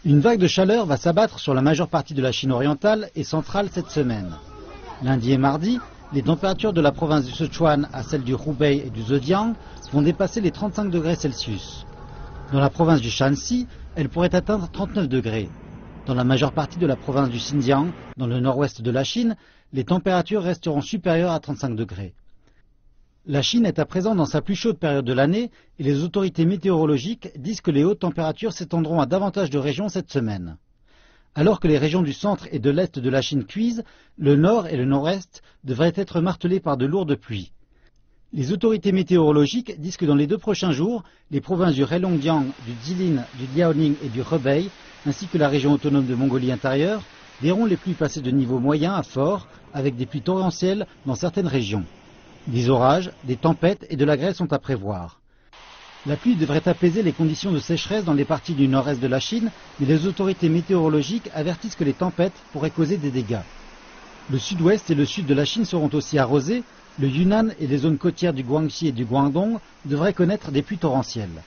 Une vague de chaleur va s'abattre sur la majeure partie de la Chine orientale et centrale cette semaine. Lundi et mardi, les températures de la province du Sichuan à celles du Hubei et du Zhejiang vont dépasser les 35 degrés Celsius. Dans la province du Shanxi, elles pourraient atteindre 39 degrés. Dans la majeure partie de la province du Xinjiang, dans le nord-ouest de la Chine, les températures resteront supérieures à 35 degrés. La Chine est à présent dans sa plus chaude période de l'année et les autorités météorologiques disent que les hautes températures s'étendront à davantage de régions cette semaine. Alors que les régions du centre et de l'est de la Chine cuisent, le nord et le nord-est devraient être martelés par de lourdes pluies. Les autorités météorologiques disent que dans les 2 prochains jours, les provinces du Heilongjiang, du Jilin, du Liaoning et du Hebei, ainsi que la région autonome de Mongolie intérieure, verront les pluies passer de niveau moyen à fort, avec des pluies torrentielles dans certaines régions. Des orages, des tempêtes et de la grêle sont à prévoir. La pluie devrait apaiser les conditions de sécheresse dans les parties du nord-est de la Chine, mais les autorités météorologiques avertissent que les tempêtes pourraient causer des dégâts. Le sud-ouest et le sud de la Chine seront aussi arrosés. Le Yunnan et les zones côtières du Guangxi et du Guangdong devraient connaître des pluies torrentielles.